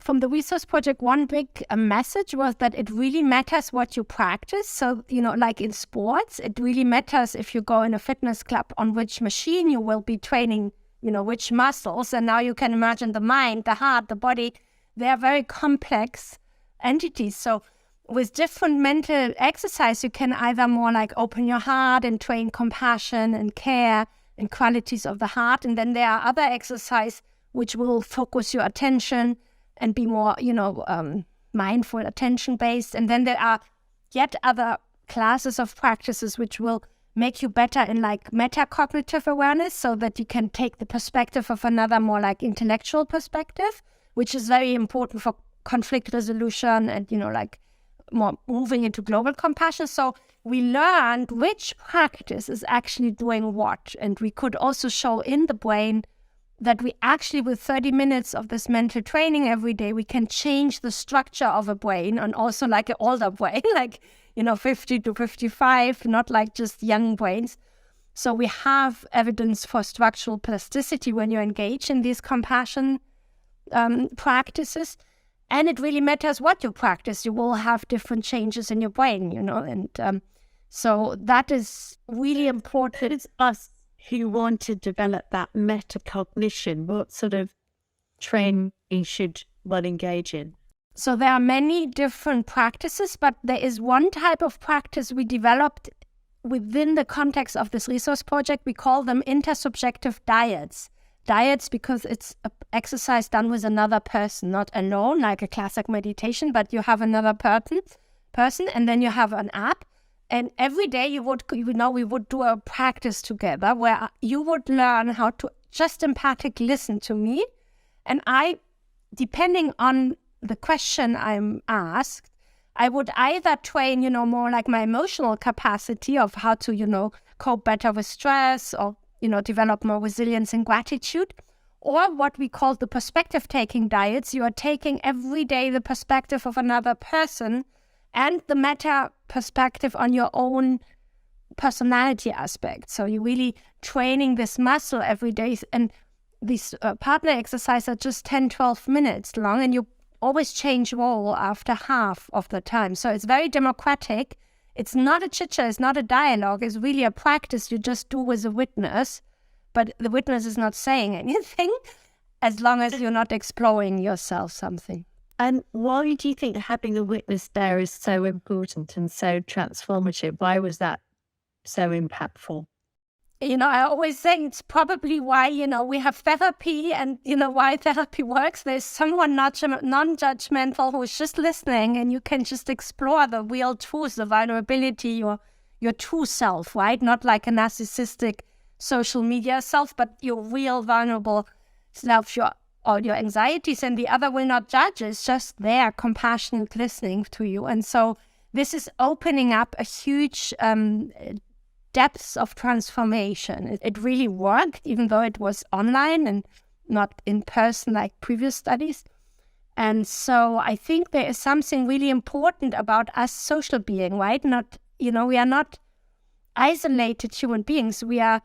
from the resource project, one big message was that it really matters what you practice. So, like in sports, it really matters if you go in a fitness club on which machine you will be training, which muscles. And now you can imagine the mind, the heart, the body, they are very complex entities. So with different mental exercise, you can either more like open your heart and train compassion and care and qualities of the heart. And then there are other exercise which will focus your attention and be more, mindful, attention-based. And then there are yet other classes of practices which will make you better in like metacognitive awareness, so that you can take the perspective of another more like intellectual perspective, which is very important for conflict resolution and, like more moving into global compassion. So we learned which practice is actually doing what. And we could also show in the brain that we actually, with 30 minutes of this mental training every day, we can change the structure of a brain, and also like an older brain, like, 50 to 55, not like just young brains. So we have evidence for structural plasticity when you engage in these compassion practices. And it really matters what you practice. You will have different changes in your brain, and so that is really important. It's us who want to develop that metacognition. What sort of training should one engage in? So there are many different practices, but there is one type of practice we developed within the context of this resource project. We call them intersubjective diets. Diets because it's an exercise done with another person, not alone, like a classic meditation, but you have another person, and then you have an app. And every day we would do a practice together where you would learn how to just empathic listen to me. And I, depending on the question I'm asked, I would either train, more like my emotional capacity of how to, cope better with stress, or, develop more resilience and gratitude, or what we call the perspective-taking diets. You are taking every day the perspective of another person and the meta perspective on your own personality aspect. So you're really training this muscle every day. And these partner exercises are just 10, 12 minutes long, and you always change role after half of the time. So it's very democratic. It's not a chit-chat, it's not a dialogue. It's really a practice you just do with a witness. But the witness is not saying anything as long as you're not exploring yourself something. And why do you think having a witness there is so important and so transformative? Why was that so impactful? I always say it's probably why, we have therapy, and, why therapy works. There's someone non-judgmental who is just listening, and you can just explore the real truth, the vulnerability, your true self, right? Not like a narcissistic social media self, but your real vulnerable self, all your anxieties, and the other will not judge. It's just there, compassionate listening to you. And so this is opening up a huge depths of transformation. It really worked, even though it was online and not in person like previous studies. And so I think there is something really important about us social being, right? We are not isolated human beings. We are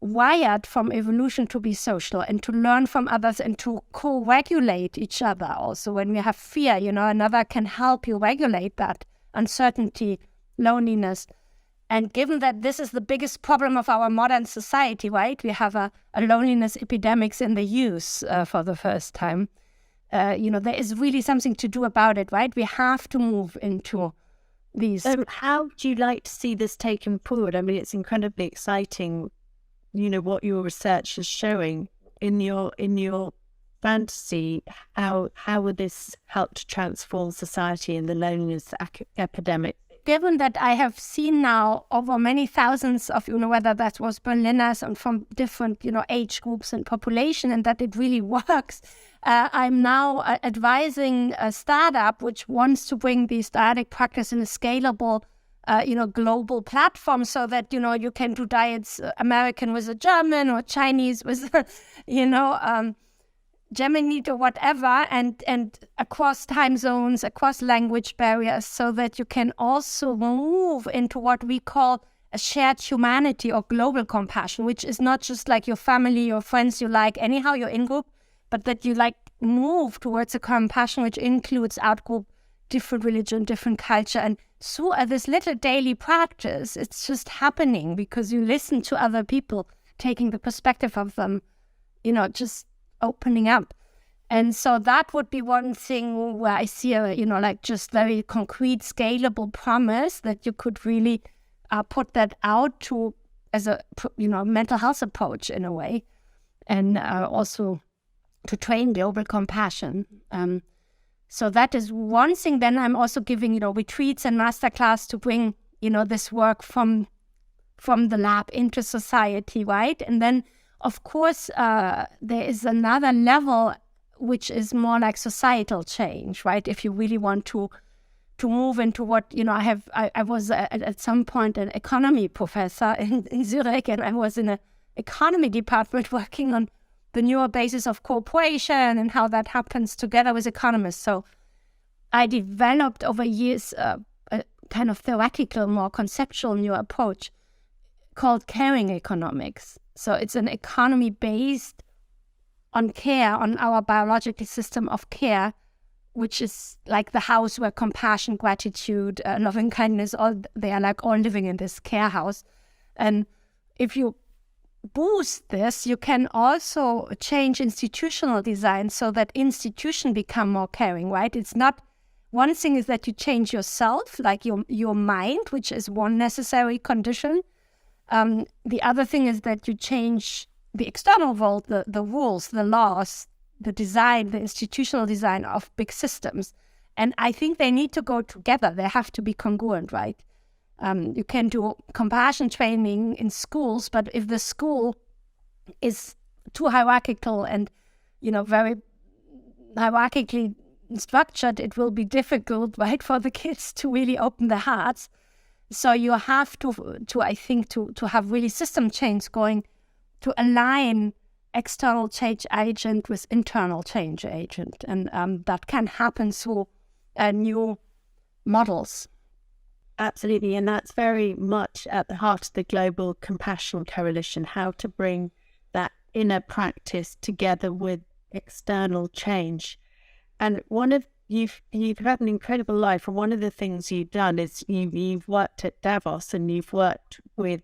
wired from evolution to be social and to learn from others and to co-regulate each other. Also, when we have fear, another can help you regulate that uncertainty, loneliness. And given that this is the biggest problem of our modern society, right? We have a loneliness epidemics in the youth for the first time. There is really something to do about it, right? We have to move into these. How do you like to see this taken forward? I mean, it's incredibly exciting, what your research is showing in your fantasy. How would this help to transform society in the loneliness epidemic? Given that I have seen now over many thousands of, whether that was Berliners and from different, age groups and population, and that it really works, I'm now advising a startup which wants to bring this dyadic practice in a scalable, global platform, so that, you can do diets American with a German or Chinese with, Geminid or whatever, and across time zones, across language barriers, so that you can also move into what we call a shared humanity or global compassion, which is not just like your family, your friends you like, anyhow, you're in group, but that you like move towards a compassion which includes outgroup, different religion, different culture. And through this little daily practice, it's just happening because you listen to other people, taking the perspective of them, just opening up. And so that would be one thing where I see a, just very concrete, scalable promise that you could really put that out to as a, mental health approach in a way. And also to train global compassion. So that is one thing. Then I'm also giving, retreats and masterclass to bring, this work from the lab into society, right? And then, of course, there is another level which is more like societal change, right? If you really want to move into what, I was at some point an economy professor in Zurich, and I was in an economy department working on the newer basis of cooperation and how that happens together with economists. So I developed over years a kind of theoretical, more conceptual new approach called caring economics. So it's an economy based on care, on our biological system of care, which is like the house where compassion, gratitude, loving kindness, they are like all living in this care house. And if you boost this, you can also change institutional design so that institutions become more caring, right? It's not, one thing is that you change yourself, like your mind, which is one necessary condition. The other thing is that you change the external world, the rules, the laws, the design, the institutional design of big systems. And I think they need to go together. They have to be congruent, right? You can do compassion training in schools, but if the school is too hierarchical and, very hierarchically structured, it will be difficult, right, for the kids to really open their hearts. So you have to I think, to have really system change going to align external change agent with internal change agent. And that can happen through new models. Absolutely. And that's very much at the heart of the Global Compassion Coalition, how to bring that inner practice together with external change. And you've had an incredible life. And one of the things you've done is you've worked at Davos and you've worked with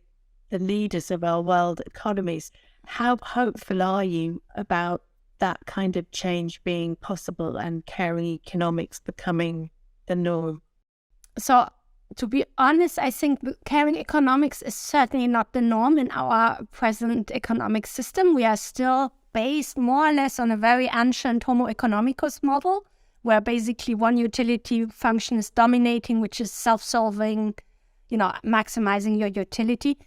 the leaders of our world economies. How hopeful are you about that kind of change being possible and caring economics becoming the norm? So, to be honest, I think caring economics is certainly not the norm in our present economic system. We are still based more or less on a very ancient Homo economicus model, where basically one utility function is dominating, which is self-solving, maximizing your utility.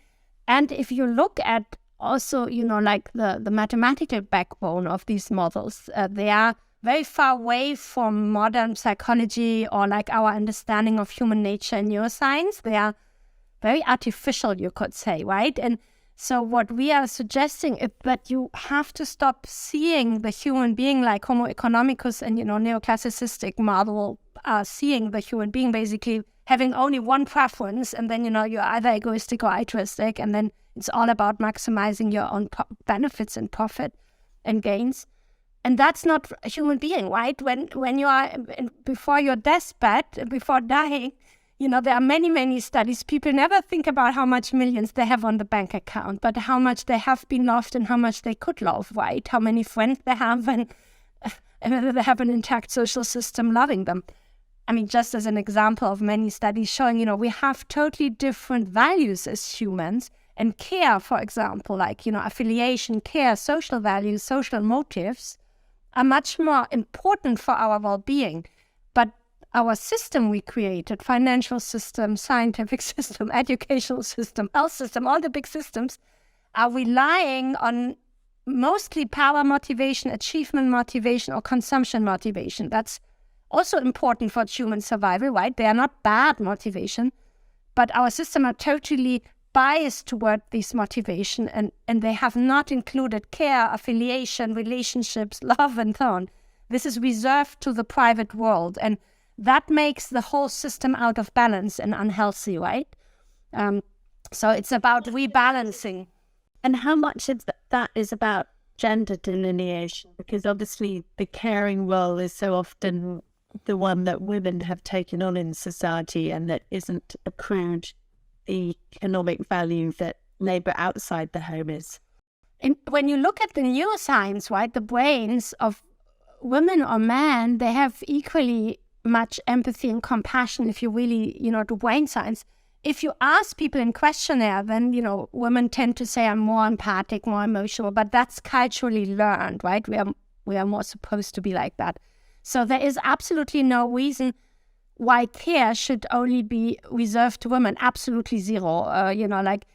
And if you look at also, like the mathematical backbone of these models, they are very far away from modern psychology or like our understanding of human nature and neuroscience. They are very artificial, you could say, right? And so what we are suggesting is that you have to stop seeing the human being like Homo economicus and, neoclassicistic model, seeing the human being basically having only one preference, and then, you're either egoistic or altruistic, and then it's all about maximizing your own benefits and profit and gains. And that's not a human being, right? When you are before your deathbed, before dying, there are many, many studies. People never think about how much millions they have on the bank account, but how much they have been loved and how much they could love, right? How many friends they have and whether they have an intact social system loving them. I mean, just as an example of many studies showing, we have totally different values as humans. And care, for example, like, affiliation, care, social values, social motives are much more important for our well-being. But our system we created, financial system, scientific system, educational system, health system, all the big systems are relying on mostly power motivation, achievement motivation, or consumption motivation. That's also important for human survival, right? They are not bad motivation, but our system are totally biased toward this motivation, and they have not included care, affiliation, relationships, love, and so on. This is reserved to the private world, and that makes the whole system out of balance and unhealthy, right? So it's about rebalancing. And how much of that is about gender delineation? Because obviously the caring role is so often the one that women have taken on in society, and that isn't accrued the economic value that labour outside the home is. And when you look at the neuroscience, right, the brains of women or men, they have equally much empathy and compassion if you really, do brain science. If you ask people in questionnaire, then, women tend to say I'm more empathic, more emotional, but that's culturally learned, right? We are more supposed to be like that. So there is absolutely no reason why care should only be reserved to women. Absolutely zero. Like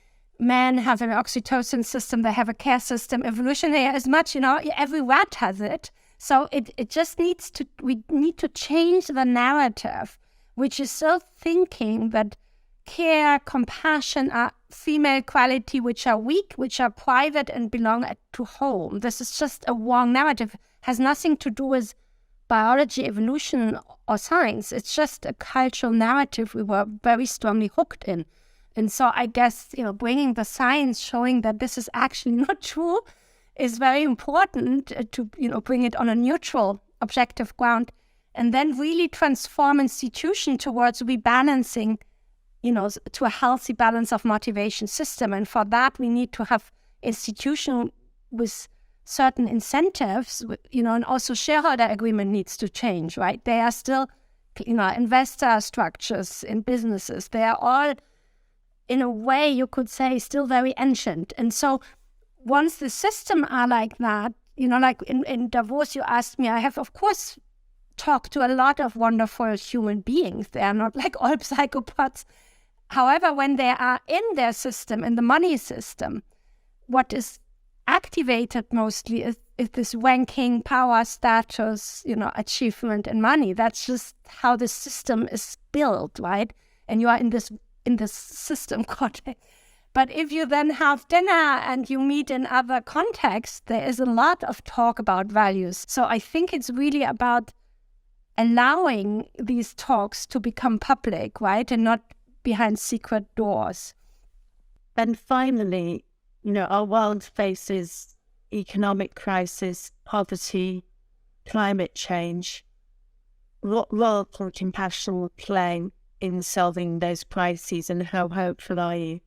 men have an oxytocin system, they have a care system. Evolutionary as much, every rat has it. So it just we need to change the narrative, which is still thinking that care, compassion are female quality, which are weak, which are private and belong to home. This is just a wrong narrative. It has nothing to do with biology, evolution, or science. It's just a cultural narrative we were very strongly hooked in. And so I guess, bringing the science showing that this is actually not true is very important to, bring it on a neutral, objective ground, and then really transform institution towards rebalancing, to a healthy balance of motivation system. And for that, we need to have institution with certain incentives, and also shareholder agreement needs to change, right? They are still, investor structures in businesses. They are all, in a way, you could say, still very ancient. And so once the system are like that, like in Davos, you asked me, I have, of course, talked to a lot of wonderful human beings. They are not like all psychopaths. However, when they are in their system, in the money system, what is activated mostly is this ranking, power, status, achievement and money. That's just how the system is built, right? And you are in this system context. But if you then have dinner and you meet in other contexts, there is a lot of talk about values. So I think it's really about allowing these talks to become public, right? And not behind secret doors. And finally, our world faces economic crisis, poverty, climate change. What role can compassion play in solving those crises, and how hopeful are you?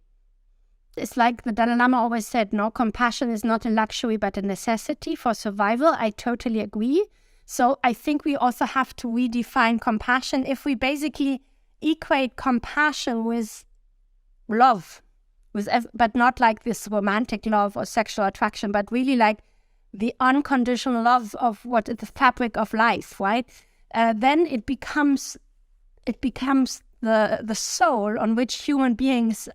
It's like the Dalai Lama always said, no, compassion is not a luxury but a necessity for survival. I totally agree. So I think we also have to redefine compassion. If we basically equate compassion with love, but not like this romantic love or sexual attraction, but really like the unconditional love of what is the fabric of life, right? Then it becomes the soul on which human beings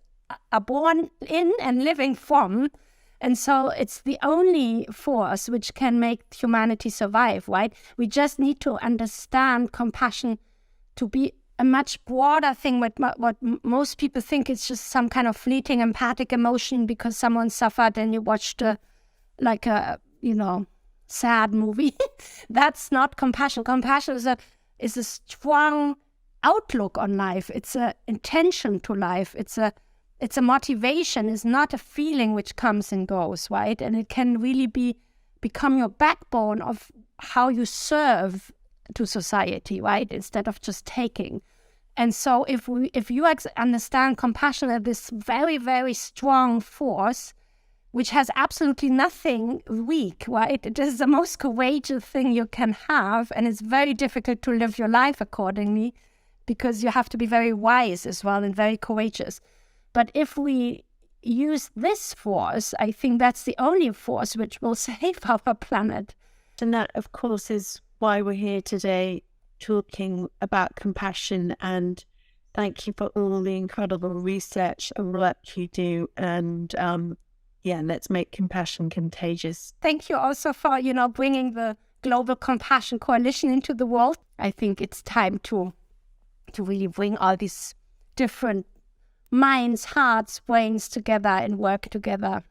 are born in and living from. And so it's the only force which can make humanity survive, right? We just need to understand compassion to be a much broader thing. What most people think is just some kind of fleeting empathic emotion because someone suffered and you watched a sad movie. That's not compassion. Compassion is a strong outlook on life. It's an intention to life. It's a motivation. It's not a feeling which comes and goes, right? And it can really become your backbone of how you serve to society, right? Instead of just taking. And so if you understand compassion as this very, very strong force, which has absolutely nothing weak, right? It is the most courageous thing you can have. And it's very difficult to live your life accordingly because you have to be very wise as well and very courageous. But if we use this force, I think that's the only force which will save our planet. And that, of course, is why we're here today talking about compassion. And thank you for all the incredible research and work you do. And let's make compassion contagious. Thank you also for, bringing the Global Compassion Coalition into the world. I think it's time to really bring all these different minds, hearts, brains together and work together.